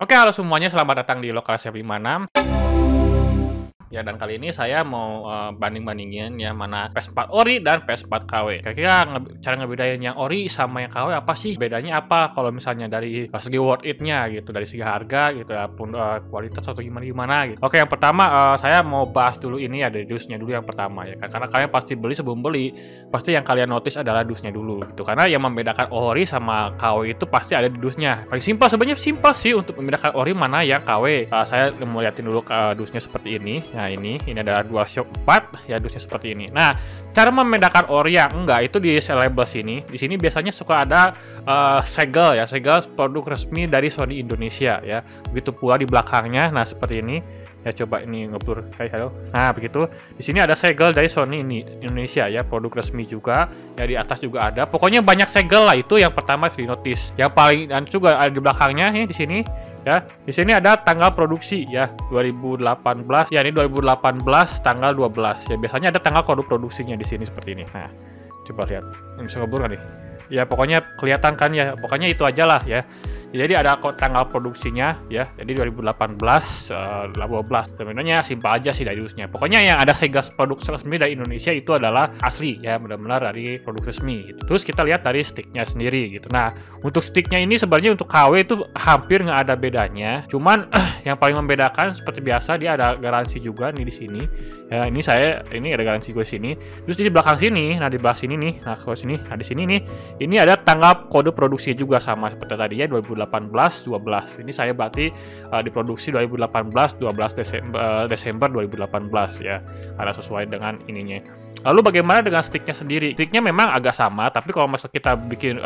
Oke, halo semuanya, selamat datang di Lokal Chef 56. Ya, dan kali ini saya mau banding-bandingin ya mana PS4 Ori dan PS4 KW. Kira-kira cara ngebedain yang Ori sama yang KW apa sih? Bedanya apa kalau misalnya dari segi worth it-nya gitu, dari segi harga gitu pun kualitas atau gimana gitu. Oke, yang pertama saya mau bahas dulu ini ya dari dusnya dulu yang pertama ya kan. Karena kalian pasti beli sebelum beli, pasti yang kalian notice adalah dusnya dulu gitu. Karena yang membedakan Ori sama KW itu pasti ada di dusnya. Paling simpel sebenarnya simpel sih untuk membedakan Ori mana yang KW. Saya mau liatin dulu dusnya seperti ini. Nah, ini adalah DualShock 4 ya, dusnya seperti ini. Nah, cara membedakan Ori yang enggak itu di label sini. Di sini biasanya suka ada segel ya, segel produk resmi dari Sony Indonesia ya. Begitu pula di belakangnya. Nah, seperti ini. Ya, coba ini ngeblur. Halo. Nah, begitu. Di sini ada segel dari Sony Indonesia ya, produk resmi juga. Ya, di atas juga ada. Pokoknya banyak segel lah, itu yang pertama di notice. Yang paling dan juga ada di belakangnya nih di sini. Ya, di sini ada tanggal produksi ya 2018. Ya, ini 2018 tanggal 12. Ya, biasanya ada tanggal kode produksinya di sini seperti ini. Nah, coba lihat. Ini bisa ngeblur kan nih? Ya, pokoknya kelihatan kan ya. Pokoknya itu aja lah ya. Jadi ada tanggal produksinya ya. Jadi 2018 12. Sebenarnya simpel aja sih dari dusnya. Pokoknya yang ada segel produk resmi dari Indonesia itu adalah asli ya, benar-benar dari produk resmi gitu. Terus kita lihat dari sticknya sendiri gitu. Nah, untuk sticknya ini sebenarnya untuk KW itu hampir nggak ada bedanya. Cuman yang paling membedakan seperti biasa dia ada garansi juga nih di sini. Ya, ini ada garansi gue di sini. Terus di belakang sini, nah di belakang sini nih, nah kalau sini, nah di sini nih, ini ada tanggal kode produksi juga sama seperti tadi ya 2018 12. Ini saya berarti diproduksi 2018 12 Desember 2018 ya. Karena sesuai dengan ininya. Lalu bagaimana dengan sticknya sendiri? Sticknya memang agak sama, tapi kalau misalnya kita bikin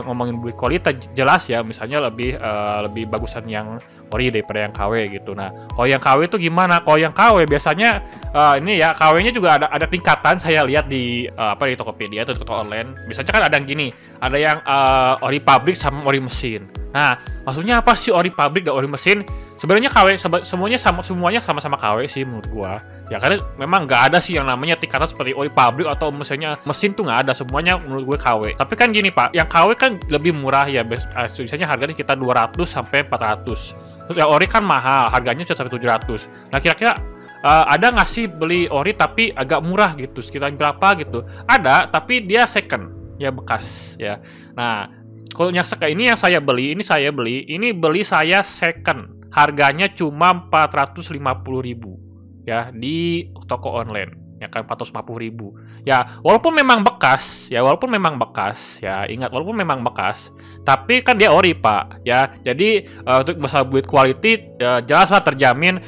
ngomongin kualitas jelas ya, misalnya lebih bagusan yang Ori daripada yang KW gitu. Nah, kalau yang KW itu gimana? Kalau yang KW biasanya ini ya KW-nya juga ada tingkatan. Saya lihat di di Tokopedia atau toko online. Misalnya kan ada yang gini, ada yang Ori pabrik sama Ori mesin. Nah, maksudnya apa sih Ori pabrik dan Ori mesin? Sebenarnya KW semuanya sama-sama KW sih menurut gua. Ya karena memang nggak ada sih yang namanya tingkatan seperti Ori pabrik atau misalnya mesin tuh nggak ada, semuanya menurut gue KW. Tapi kan gini Pak, yang KW kan lebih murah ya, biasanya harganya kita 200 sampai 400. Terus yang Ori kan mahal, harganya sampai 700. Nah, kira-kira ada nggak sih beli Ori tapi agak murah gitu, sekitar berapa gitu? Ada, tapi dia second, ya bekas ya. Nah, kalau yang ini saya beli saya second. Harganya cuma 450.000 ya di toko online. Ya kan 450.000. Ya, walaupun memang bekas ya, ingat walaupun memang bekas, tapi kan dia Ori, Pak, ya. Jadi untuk masalah build quality jelaslah terjamin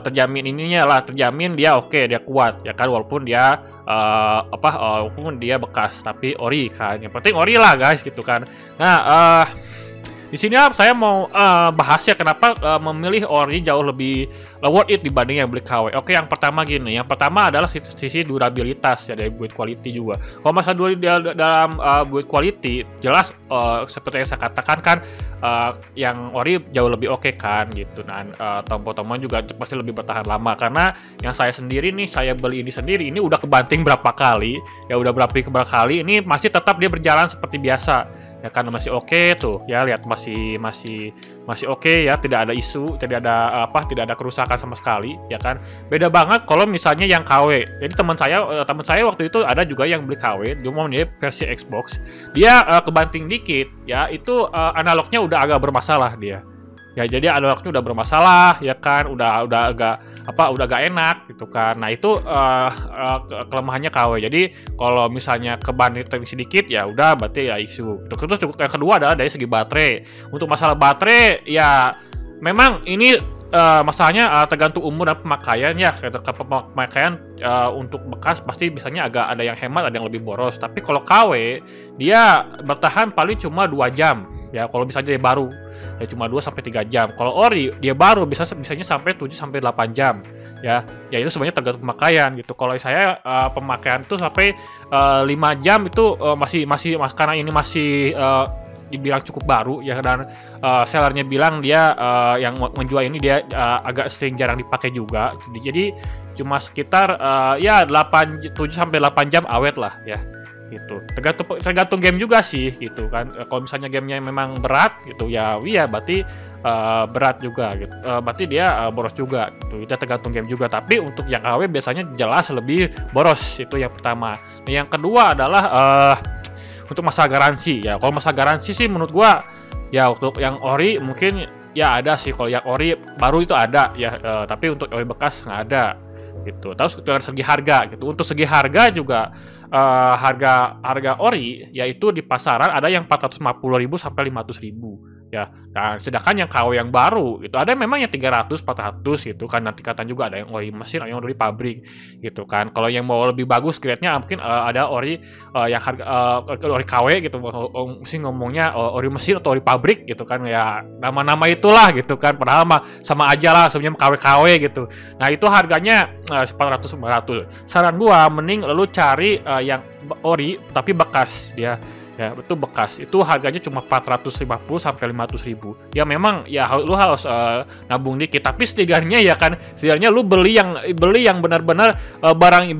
terjamin dia oke, dia kuat ya kan, walaupun dia walaupun dia bekas tapi Ori kan. Yang penting Ori lah, guys, gitu kan. Nah, di sini saya mau bahas ya kenapa memilih Ori jauh lebih worth it dibanding yang beli KW. Oke, yang pertama gini. Yang pertama adalah sisi durabilitas ya, dari build quality juga. Kalau masalah dalam build quality, jelas seperti yang saya katakan kan, yang Ori jauh lebih oke kan gitu. Dan tombol-tombol juga pasti lebih bertahan lama. Karena yang saya sendiri nih, saya beli ini sendiri, ini udah kebanting berapa kali. Ya udah berapa kali, ini masih tetap dia berjalan seperti biasa. Ya kan masih oke tuh ya, lihat masih oke ya, tidak ada isu, tidak ada kerusakan sama sekali ya kan. Beda banget kalau misalnya yang KW. Jadi teman saya waktu itu ada juga yang beli KW, dia mau versi Xbox, dia kebanting dikit ya, itu analognya udah agak bermasalah dia. Ya, jadi analognya udah bermasalah ya kan, udah agak enak gitu kan. Nah, itu kelemahannya KW. Jadi kalau misalnya kebanting sedikit ya udah berarti ya isu. Terus yang kedua adalah dari segi baterai. Untuk masalah baterai ya memang ini masalahnya tergantung umur dan pemakaian ya. Pemakaian untuk bekas pasti biasanya agak ada yang hemat, ada yang lebih boros. Tapi kalau KW dia bertahan paling cuma 2 jam. Ya, kalau misalnya dia baru ya cuma 2 sampai 3 jam. Kalau Ori dia baru bisanya sampai 7 sampai 8 jam. Ya itu sebenarnya tergantung pemakaian gitu. Kalau saya pemakaian tuh sampai 5 jam itu masih karena ini masih dibilang cukup baru ya, dan sellernya bilang dia yang menjual ini dia agak sering jarang dipakai juga. Jadi cuma sekitar 7 sampai 8 jam awet lah ya. Gitu. Tergantung game juga sih gitu kan. Kalau misalnya gamenya memang berat gitu ya berarti berat juga gitu. Berarti dia boros juga gitu. Itu tergantung game juga. Tapi untuk yang KW biasanya jelas lebih boros, itu yang pertama. Nah, yang kedua adalah untuk masa garansi ya. Kalau masa garansi sih menurut gua ya untuk yang ori mungkin ya ada sih. Kalau yang ori baru itu ada ya, tapi untuk ori bekas nggak ada gitu. Terus dari segi harga gitu. Untuk segi harga juga harga ori yaitu di pasaran ada yang 450.000 sampai 500.000 ya. Nah, sedangkan yang KW yang baru itu ada memang yang 300, 400 gitu kan. Nanti katanya juga ada yang ori mesin, ada yang ori pabrik gitu kan. Kalau yang mau lebih bagus grade-nya mungkin ada ori yang harga ori KW gitu. Mesti ngomongnya ori mesin atau ori pabrik gitu kan ya. Nama-nama itulah gitu kan. Padahal mah sama aja lah sebenarnya KW-KW gitu. Nah, itu harganya 400, 500. Saran gua mending lu cari yang ori tapi bekas ya. Ya, betul bekas. Itu harganya cuma 450 sampai 500.000. Ya memang ya lu harus nabung dikit, tapi setidaknya ya kan, setidaknya lu beli yang benar-benar barang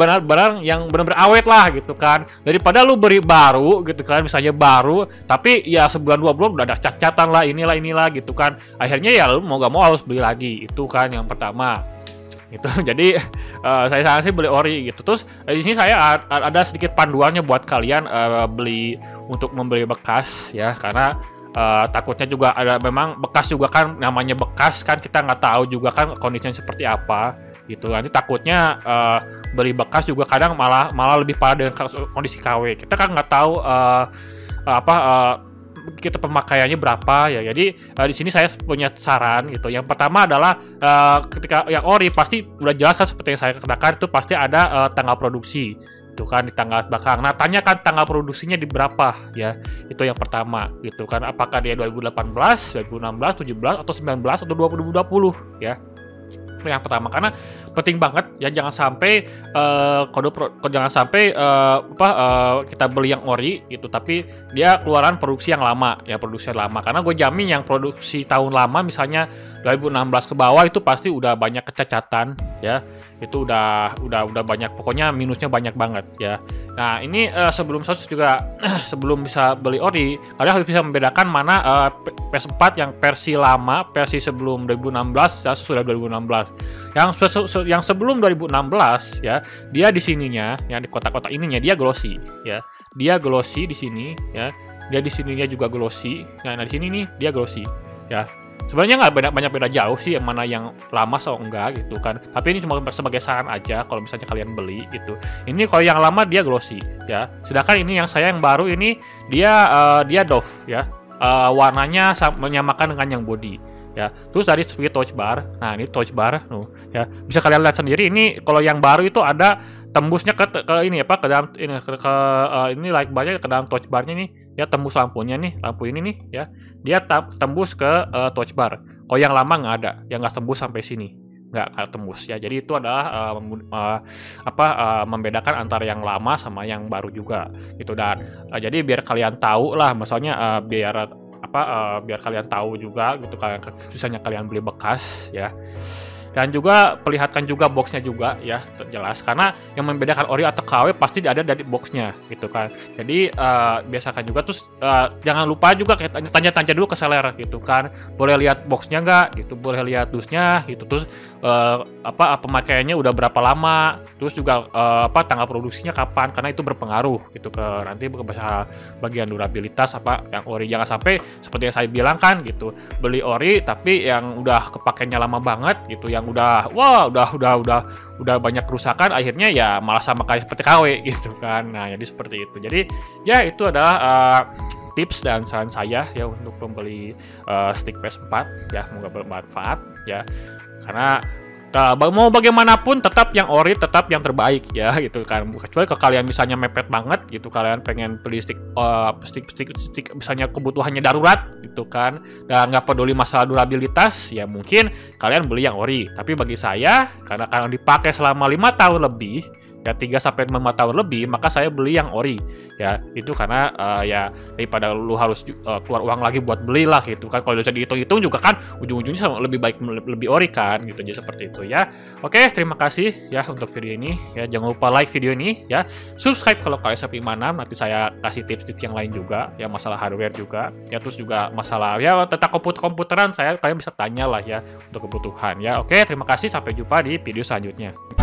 yang benar-benar awet lah gitu kan. Daripada lu beli baru gitu kan, misalnya baru tapi ya sebulan 2 bulan udah ada cacatan lah, inilah gitu kan. Akhirnya ya lu mau gak mau harus beli lagi. Itu kan yang pertama. Gitu. Jadi saya saran sih beli ori gitu. Terus di sini saya ada sedikit panduannya buat kalian untuk membeli bekas ya, karena takutnya juga ada, memang bekas juga kan, namanya bekas kan kita nggak tahu juga kan kondisinya seperti apa gitu. Nanti takutnya beli bekas juga kadang malah lebih parah dengan kondisi KW. Kita kan nggak tahu kita pemakaiannya berapa ya. Jadi di sini saya punya saran gitu. Yang pertama adalah ketika yang ori pasti udah jelas kan, seperti yang saya katakan itu pasti ada tanggal produksi itu kan di tanggal belakang. Nah, tanyakan tanggal produksinya di berapa ya. Itu yang pertama gitu kan. Apakah dia 2018, 2016, 17 atau 19 atau 2020 ya. Yang pertama, karena penting banget ya, jangan sampai kita beli yang ori gitu tapi dia keluaran produksi yang lama ya, karena gue jamin yang produksi tahun lama misalnya 2016 ke bawah itu pasti udah banyak kecacatan ya. Itu udah banyak, pokoknya minusnya banyak banget ya. Nah, ini sebelum bisa beli ori, kalian harus bisa membedakan mana PS4 yang versi lama, versi sebelum 2016 dan sesudah 2016. Yang sebelum 2016 ya, dia di sininya, yang di kotak-kotak ininya dia glossy ya. Dia glossy di sini ya. Dia di sininya juga glossy. Nah, di sini nih dia glossy ya. Sebenarnya nggak banyak beda jauh sih yang mana yang lama atau enggak gitu kan. Tapi ini cuma sebagai saran aja kalau misalnya kalian beli gitu. Ini kalau yang lama dia glossy ya. Sedangkan ini yang baru ini dia doff ya. Warnanya menyamakan dengan yang body ya. Terus dari segi touch bar. Nah, ini touch bar ya. Bisa kalian lihat sendiri, ini kalau yang baru itu ada tembusnya ke ini apa, ke dalam ini ini light barnya ke dalam touch barnya nih ya, tembus lampunya nih, lampu ini nih ya, dia tembus ke touch bar. Kalau yang lama nggak ada, yang nggak tembus sampai sini, nggak tembus ya. Jadi itu adalah membedakan antara yang lama sama yang baru juga gitu. Dan jadi biar kalian tahu lah, maksudnya biar kalian tahu juga gitu, misalnya kalian beli bekas ya. Dan juga perlihatkan juga boxnya juga ya, jelas, karena yang membedakan ori atau KW pasti ada dari boxnya gitu kan. Jadi biasakan juga, terus jangan lupa juga tanya-tanya dulu ke seller gitu kan, boleh lihat boxnya nggak gitu, boleh lihat dusnya gitu, terus pemakaiannya udah berapa lama, terus juga tanggal produksinya kapan, karena itu berpengaruh gitu ke nanti ke bagian durabilitas yang ori. Jangan sampai seperti yang saya bilang kan gitu, beli ori tapi yang udah kepakainya lama banget gitu, yang udah banyak kerusakan, akhirnya ya malah sama kayak seperti KW gitu kan. Nah, jadi seperti itu. Jadi ya itu adalah tips dan saran saya ya untuk membeli stick PS4 ya, semoga bermanfaat ya. Karena mau bagaimanapun tetap yang ori, tetap yang terbaik ya gitu kan. Kecuali kalau kalian misalnya mepet banget gitu, kalian pengen beli stick misalnya kebutuhannya darurat gitu kan, dan nggak peduli masalah durabilitas, ya mungkin kalian beli yang ori. Tapi bagi saya, karena kalian dipakai selama 5 tahun lebih ya, 3 sampai 5 tahun lebih, maka saya beli yang ori ya. Itu karena ya daripada lu harus keluar uang lagi buat belilah gitu kan. Kalau bisa dihitung-hitung juga kan ujung-ujungnya lebih baik lebih ori kan gitu. Jadi seperti itu ya. Oke, terima kasih ya untuk video ini ya. Jangan lupa like video ini ya. Subscribe kalau kalian SP56, nanti saya kasih tips-tips yang lain juga ya, masalah hardware juga ya, terus juga masalah ya tentang komputeran kalian bisa tanya lah ya untuk kebutuhan ya. Oke, terima kasih, sampai jumpa di video selanjutnya.